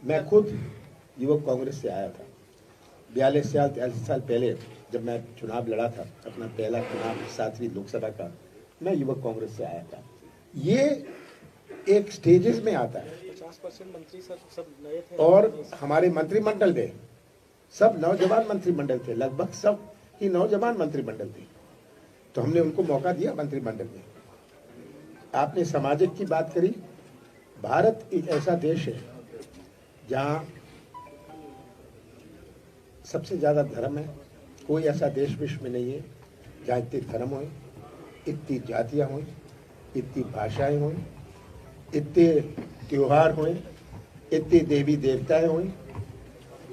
मैं खुद युवक कांग्रेस से आया था 42 साल 43 साल पहले जब मैं चुनाव लड़ा था, अपना पहला चुनाव 7वीं लोकसभा का, मैं युवक कांग्रेस से आया था। ये एक स्टेजेस में आता है 50% मंत्री सब नए थे और हमारे मंत्रिमंडल में सब नौजवान मंत्रिमंडल थे, लगभग सब ही नौजवान मंत्रिमंडल थे। तो हमने उनको मौका दिया मंत्रिमंडल में। आपने सामाजिक की बात करी। भारत एक ऐसा देश है जहाँ सबसे ज्यादा धर्म है। कोई ऐसा देश विश्व में नहीं है जहाँ इतने धर्म हो, इतनी जातियां हो, इतनी भाषाएं हो, इतने त्योहार हो, इतने देवी देवताएं हो।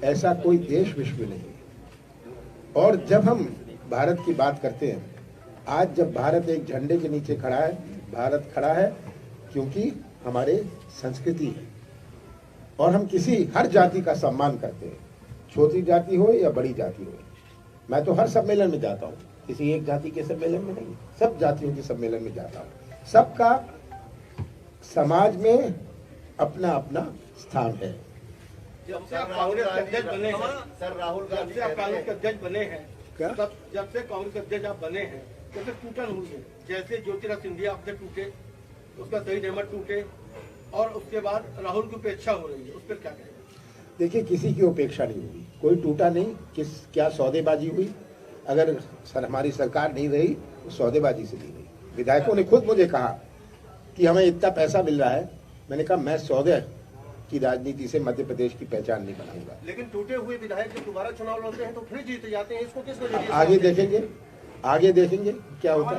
ऐसा कोई देश विश्व में नहीं है। और जब हम भारत की बात करते हैं, आज जब भारत एक झंडे के नीचे खड़ा है, भारत खड़ा है क्योंकि हमारे संस्कृति है और हम किसी हर जाति का सम्मान करते हैं, छोटी जाति हो या बड़ी जाति हो। मैं तो हर सम्मेलन में जाता हूँ, किसी एक जाति के सम्मेलन में नहीं, सब जातियों के सम्मेलन में जाता हूँ। सबका समाज में अपना अपना स्थान है। जब से आप कांग्रेस के अध्यक्ष बने हैं सर, राहुल गांधी, जब से आप कांग्रेस के अध्यक्ष बने हैं, क्या? जब से कांग्रेस के अध्यक्ष आप बने हैं, तब से टूटन हुई है। जैसे ज्योतिरादित्य सिंधिया आपसे टूटे, उसका शहीद अहमद टूटे, और उसके बाद राहुल की उपेक्षा हो रही है, उस पर क्या कहेंगे? देखिए, किसी की उपेक्षा नहीं हुई, कोई टूटा नहीं। क्या सौदेबाजी हुई? अगर हमारी सरकार नहीं रही तो सौदेबाजी से नहीं रही। विधायकों ने खुद मुझे कहा कि हमें इतना पैसा मिल रहा है। मैंने कहा मैं सौदे की राजनीति से मध्य प्रदेश की पहचान नहीं बनाऊंगा। लेकिन टूटे हुए विधायक जब दोबारा चुनाव लड़ते हैं तो फिर जीत जाते हैं, इसको किस वजह से? आगे देखेंगे क्या होता है।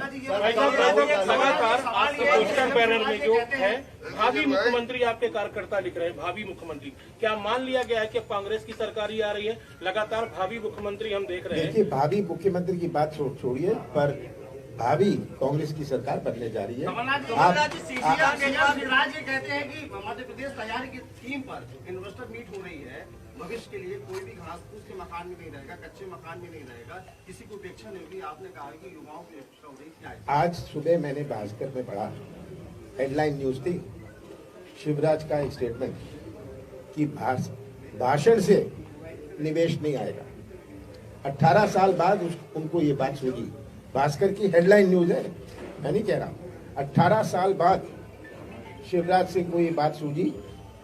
लगातार आपके पोस्टर बैनर में जो है भावी मुख्यमंत्री आपके कार्यकर्ता लिख रहे हैं, भावी मुख्यमंत्री। क्या मान लिया गया है कि कांग्रेस की सरकार ही आ रही है? लगातार भावी मुख्यमंत्री हम देख रहे हैं। देखिए, भावी मुख्यमंत्री की बात छोड़िए, पर भावी कांग्रेस की सरकार बनने जा रही है। राज्य कहते हैं कि मध्य प्रदेश तैयारी की थीम पर इन्वेस्टर मीट हो रही है। भविष्य के लिए कोई भी घास फूस के मकान में नहीं रहेगा, कच्चे मकान में नहीं रहेगा, किसी को उपेक्षा नहीं होगी। आपने कहा कि युवाओं की उपेक्षा हो रही है। आज सुबह मैंने भास्कर में पढ़ा, हेडलाइन न्यूज थी, शिवराज का एक स्टेटमेंट कि भाषण से निवेश नहीं आएगा। 18 साल बाद उनको ये बात सूझी। भास्कर की हेडलाइन न्यूज है, मैं नहीं कह रहा। 18 साल बाद शिवराज सिंह को ये बात सूझी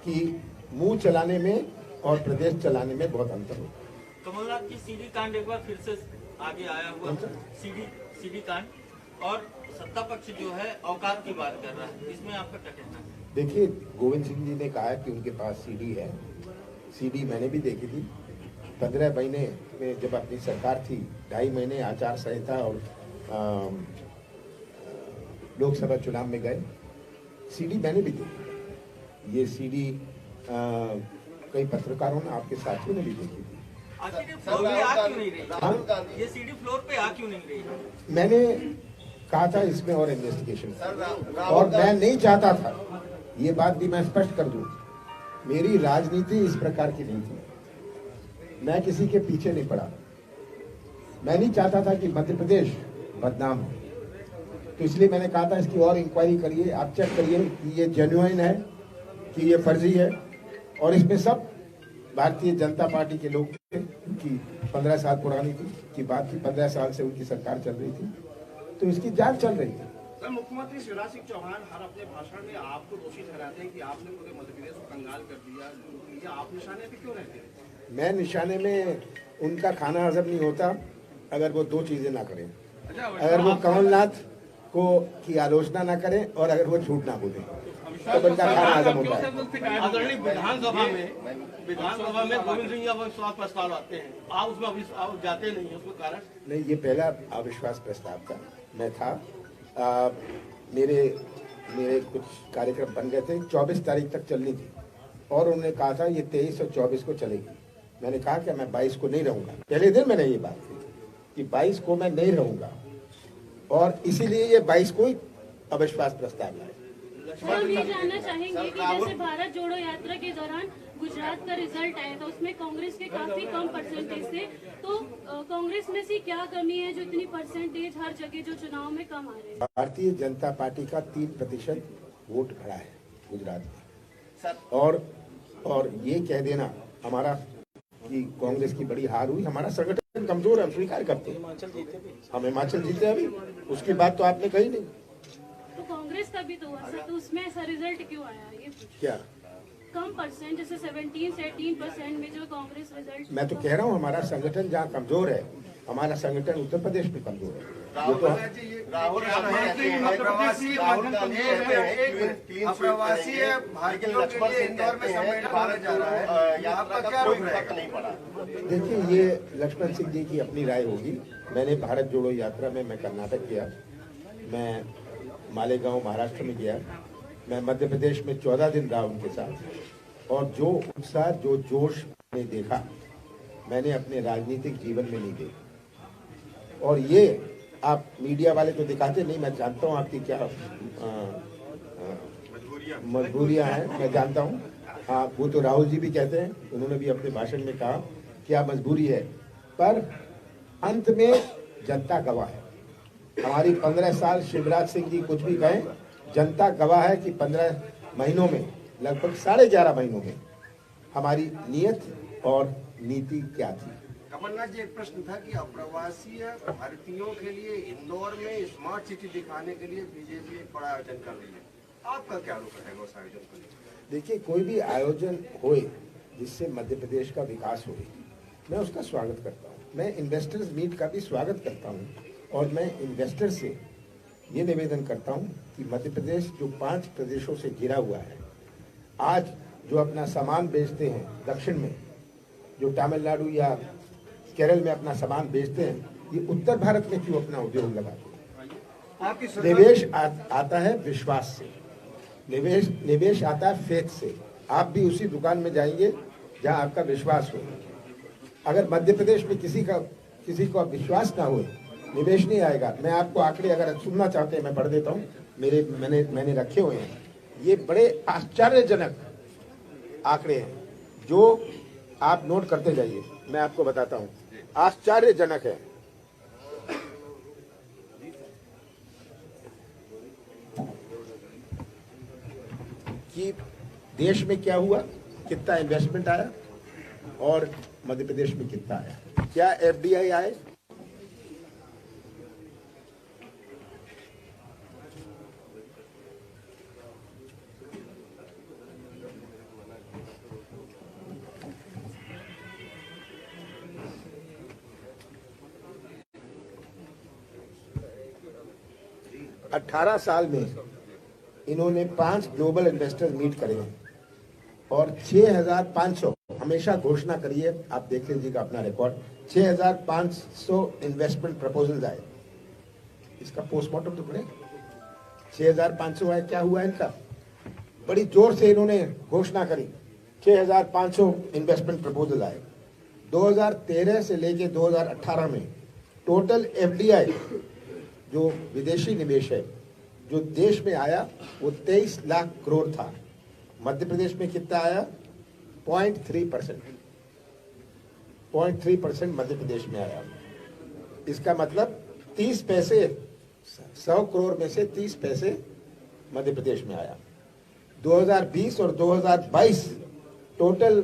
कि मुंह चलाने में और प्रदेश चलाने में बहुत अंतर होता है। कमलनाथ की सीडी कांड एक बार फिर से आगे आया हुआ, सीडी कांड, और सत्ता पक्ष जो है औकात की बात कर रहा है, इसमें आपका क्या कहना है? देखिए, गोविंद सिंह जी ने कहा कि उनके पास सीडी है। सीडी मैंने भी देखी थी। 15 महीने में जब अपनी सरकार थी, 2.5 महीने आचार संहिता और लोकसभा चुनाव में गए, सीडी मैंने भी देखी। ये सीडी कई पत्रकारों ने, आपके साथियों ने भी देखी थी। ये सीडी फ्लोर पे आ क्यों नहीं रही? मैंने कहा था इसमें और इन्वेस्टिगेशन, और मैं नहीं चाहता था, ये बात भी मैं स्पष्ट कर दूं, मेरी राजनीति इस प्रकार की नहीं थी। मैं किसी के पीछे नहीं पड़ा। मैं नहीं चाहता था कि मध्य प्रदेश बदनाम हो, तो इसलिए मैंने कहा था इसकी और इंक्वायरी करिए, आप चेक करिए कि ये जेन्युइन है कि ये फर्जी है। और इसमें सब भारतीय जनता पार्टी के लोग थे, कि 15 साल पुरानी थी की बात थी, 15 साल से उनकी सरकार चल रही थी, तो इसकी जांच चल रही थी। सर, मुख्यमंत्री शिवराज सिंह चौहान हर अपने भाषण में आपको दोषी ठहराते हैं कि आपने पूरे मध्य प्रदेश को कंगाल कर दिया। ये आप निशाने पे क्यों रहते हैं? मैं निशाने में, उनका खाना हजम नहीं होता अगर वो 2 चीजें ना करें। अगर वो कमलनाथ को की आलोचना ना करें और अगर वो झूठ ना बोले, तो उनका खाना हजम होता है। आदरणीय विधानसभा में गोविंद सिंह अविश्वास प्रस्ताव आते हैं, आप उसमें जाते नहीं है, उसका कारण? नहीं, ये पहला अविश्वास प्रस्ताव था। मैं था, मेरे कुछ कार्यक्रम बन गए थे, 24 तारीख तक चलनी थी, और उन्होंने कहा था ये 23 और 24 को चलेगी। मैंने कहा कि मैं 22 को नहीं रहूंगा। पहले दिन मैंने ये बात की कि 22 को मैं नहीं रहूंगा, और इसीलिए ये 22 को ही अविश्वास प्रस्ताव लाए। हम ये जानना चाहेंगे कि जैसे भारत जोड़ो यात्रा के दौरान गुजरात का रिजल्ट आया था, उसमें कांग्रेस के काफी कम परसेंटेज थे, तो कांग्रेस में से क्या कमी है जो इतनी परसेंटेज हर जगह जो चुनाव में कम आ रहे हैं? भारतीय जनता पार्टी का 3% वोट खड़ा है गुजरात में, और और ये कह देना हमारा कि कांग्रेस की बड़ी हार हुई, हमारा संगठन कमजोर है, हम स्वीकार करते हैं। हम हिमाचल जीते अभी, उसकी बात तो आपने कही नहीं। तो कांग्रेस का भी तो हुआ सर, तो उसमें ऐसा रिजल्ट क्यों आया ये पूछ। क्या कम परसेंट, जैसे 17 से 18% में जो कांग्रेस रिजल्ट। मैं तो कह रहा हूँ हमारा संगठन जहाँ कमजोर है, हमारा संगठन उत्तर प्रदेश में कमजोर है। ये तो राहुल अप्रवासी भारतीयों के लिए इंदौर में सम्मेलन होने जा रहा है, यहाँ पर क्या रोक रहेगा? देखिए, ये लक्ष्मण सिंह जी की अपनी राय होगी। मैंने भारत जोड़ो यात्रा में मैं कर्नाटक गया, मैं मालेगांव महाराष्ट्र में गया, मैं मध्य प्रदेश में 14 दिन रहा उनके साथ, और जो उत्साह जो जोश मैंने देखा मैंने अपने राजनीतिक जीवन में नहीं देखा। और ये आप मीडिया वाले तो दिखाते नहीं, मैं जानता हूँ आपकी क्या मजबूरियां हैं, मैं जानता हूँ। हाँ, वो तो राहुल जी भी कहते हैं, उन्होंने भी अपने भाषण में कहा क्या मजबूरी है, पर अंत में जनता गवाह है। हमारी 15 साल शिवराज सिंह जी कुछ भी कहें, जनता गवाह है कि 15 महीनों में, लगभग 11.5 महीनों में हमारी नीयत और नीति क्या थी। कमलनाथ जी, एक प्रश्न था कि अप्रवासी भारतीयों के लिए इंदौर में स्मार्ट सिटी दिखाने के लिए बीजेपी एक बड़ा आयोजन कर रही है, आपका क्या रुख रहेगा उस आयोजन को लेकर? देखिए, कोई भी आयोजन होए जिससे मध्य प्रदेश का विकास हो, मैं उसका स्वागत करता हूँ। मैं इन्वेस्टर्स मीट का भी स्वागत करता हूँ, और मैं इन्वेस्टर से ये निवेदन करता हूँ कि मध्य प्रदेश जो 5 प्रदेशों से घिरा हुआ है, आज जो अपना सामान बेचते हैं दक्षिण में, जो तमिलनाडु या केरल में अपना सामान बेचते हैं, ये उत्तर भारत में क्यों अपना उद्योग लगाते हैं? निवेश आता है विश्वास से, निवेश आता है फेथ से। आप भी उसी दुकान में जाएंगे जहां आपका विश्वास हो। अगर मध्य प्रदेश में किसी को विश्वास ना हो, निवेश नहीं आएगा। मैं आपको आंकड़े अगर सुनना चाहते हैं मैं पढ़ देता हूँ, मैंने रखे हुए हैं। ये बड़े आश्चर्यजनक आंकड़े हैं जो आप नोट करते जाइए, मैं आपको बताता हूँ, आश्चर्यजनक है। कि देश में क्या हुआ, कितना इन्वेस्टमेंट आया और मध्य प्रदेश में कितना आया, क्या एफडीआई आए। अठारह साल में इन्होंने 5 ग्लोबल इन्वेस्टर्स मीट करे हैं और 6,500, हमेशा घोषणा करिए, आप देख लीजिएगा अपना रिकॉर्ड, 6,500 इन्वेस्टमेंट प्रपोजल आए। इसका पोस्टमार्टम तो करें, 6,500 आए, क्या हुआ इनका? बड़ी जोर से इन्होंने घोषणा करी, 6,500 इन्वेस्टमेंट प्रपोजल आए। 2013 से लेके 2018 में टोटल एफडीआई जो विदेशी निवेश है जो देश में आया वो 23 लाख करोड़ था। मध्य प्रदेश में कितना आया? 0.3%। 0.3% मध्य प्रदेश में आया। इसका मतलब 30 पैसे, 100 करोड़ में से 30 पैसे मध्य प्रदेश में आया। 2020 और 2022 टोटल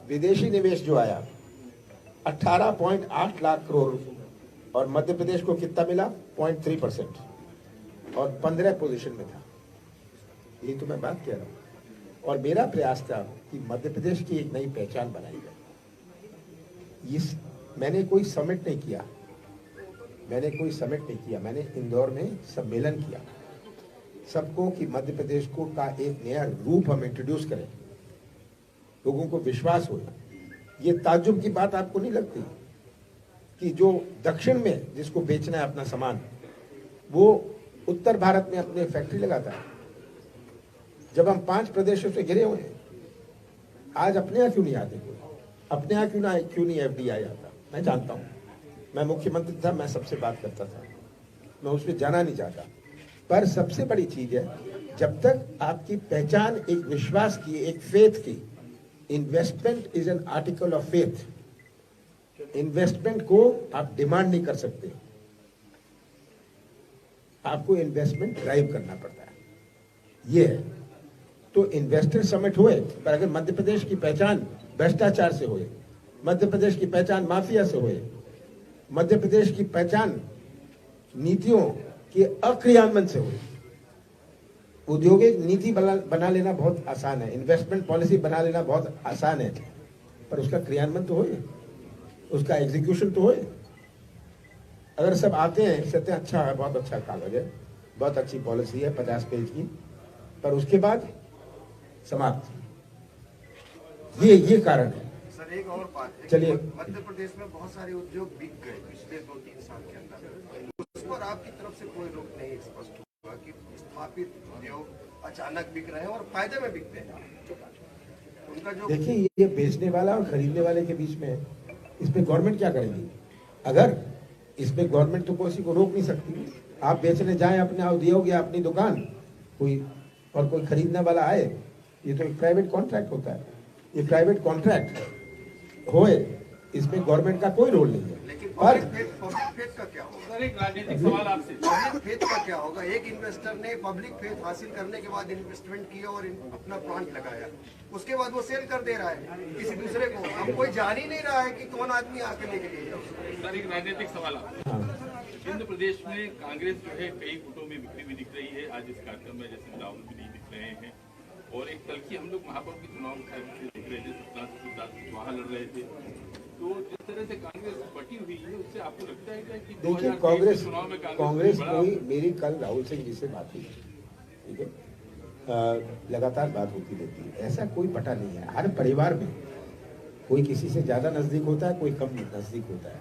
विदेशी निवेश जो आया 18.8 लाख करोड़, और मध्य प्रदेश को कितना मिला? 0.3%, और 15 पोजीशन में था। यही तो मैं बात कह रहा हूँ। और मेरा प्रयास था कि मध्य प्रदेश की एक नई पहचान बनाई जाए। मैंने कोई समिट नहीं किया, मैंने इंदौर में सम्मेलन किया सबको, कि मध्य प्रदेश को का एक नया रूप हम इंट्रोड्यूस करें, लोगों को विश्वास हो। ये ताज्जुब की बात आपको नहीं लगती कि जो दक्षिण में जिसको बेचना है अपना सामान, वो उत्तर भारत में अपने फैक्ट्री लगाता है? जब हम 5 प्रदेशों से घिरे हुए हैं, आज अपने यहाँ क्यों नहीं आते? अपने यहाँ क्यों नहीं एफडीआई आता? मैं जानता हूँ, मैं मुख्यमंत्री था, मैं सबसे बात करता था, मैं उस पर जाना नहीं चाहता। पर सबसे बड़ी चीज है, जब तक आपकी पहचान एक विश्वास की, एक फेथ की, investment is an article of faith. Investment को आप डिमांड नहीं कर सकते, आपको इन्वेस्टमेंट ड्राइव करना पड़ता है। ये है तो इन्वेस्टर समिट हुए, पर अगर मध्य प्रदेश की पहचान भ्रष्टाचार से हुए, मध्य प्रदेश की पहचान माफिया से हुए, मध्य प्रदेश की पहचान नीतियों के अक्रियान्वयन से हुए। औद्योगिक नीति बना लेना बहुत आसान है, इन्वेस्टमेंट पॉलिसी बना लेना बहुत आसान है, पर उसका क्रियान्वयन तो होए, उसका एग्जीक्यूशन तो होए। अगर सब आते हैं, कहते हैं अच्छा है, बहुत अच्छा कागज है, बहुत अच्छी पॉलिसी है 50 पेज की, पर उसके बाद समाप्त। ये कारण है। सर एक और बात है, चलिए। मध्य प्रदेश में बहुत सारे उद्योग बिक गए पिछले 2-3 साल के अंदर, उस पर आपकी तरफ से कोई रोक नहीं स्पष्ट हुआ कि स्थापित उद्योग अचानक बिक रहे हैं और फायदे में बिकते हैं। उनका जो देखिए, ये बेचने वाला और खरीदने वाले के बीच में है, इसमें गवर्नमेंट क्या करेगी? अगर इसमें गवर्नमेंट तो किसी को रोक नहीं सकती। आप बेचने जाएं अपने उद्योग या अपनी दुकान, कोई और कोई खरीदने वाला आए, ये तो एक प्राइवेट कॉन्ट्रैक्ट होता है। ये प्राइवेट कॉन्ट्रैक्ट होए, इसमें गवर्नमेंट का कोई रोल नहीं है। लेकिन पर पब्लिक फेथ का क्या होगा? सर एक राजनीतिक सवाल आपसे, पब्लिक फेथ का क्या होगा? एक इन्वेस्टर ने पब्लिक फेथ हासिल करने के बाद इन्वेस्टमेंट किया और अपना प्लांट लगाया, उसके बाद वो सेल कर दे रहा है किसी दूसरे को। अब कोई जान ही नहीं रहा है कि कौन आदमी आके लेके गया। सर एक राजनीतिक सवाल आपसे, मध्य प्रदेश में कांग्रेस जो है कई गुटों में बिखरी हुई दिख रही है। आज इस कार्यक्रम में जैसे राहुल भी नहीं दिख रहे हैं, और एक कल की हम लोग महापौर के चुनाव में देख रहे थे, वहाँ लड़ रहे थे। तो जिस तरह से कांग्रेस बटी हुई है, उससे आपको लगता है क्या कि देखिए, 2023 के चुनाव में कांग्रेस बड़ा- कोई, मेरी कल राहुल सिंह जी से बात हुई, ठीक है, लगातार बात होती रहती है। ऐसा कोई पटा नहीं है। हर परिवार में कोई किसी से ज्यादा नजदीक होता है, कोई कम नजदीक होता है।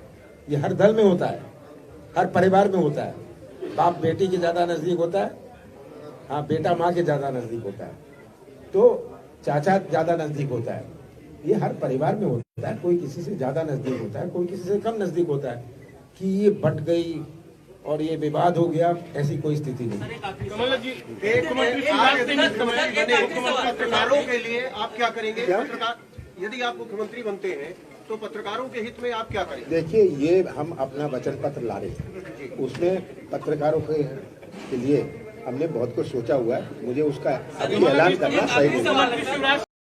ये हर दल में होता है, हर परिवार में होता है। बाप बेटी के ज्यादा नजदीक होता है, हाँ, बेटा माँ के ज्यादा नजदीक होता है, तो चाचा ज्यादा नजदीक होता है। ये हर परिवार में होता है, कोई किसी से ज्यादा नजदीक होता है, कोई किसी से कम नजदीक होता है। कि ये बट गई और ये विवाद हो गया, ऐसी कोई स्थिति नहीं। कमल जी, पत्रकारों के लिए आप क्या करेंगे? पत्रकार यदि आप मुख्यमंत्री बनते हैं तो पत्रकारों के हित में आप क्या करेंगे? देखिए, ये हम अपना वचन पत्र ला रहे हैं, उसमें पत्रकारों के लिए हमने बहुत कुछ सोचा हुआ है। मुझे उसका अभी ऐलान करना सही नहीं है।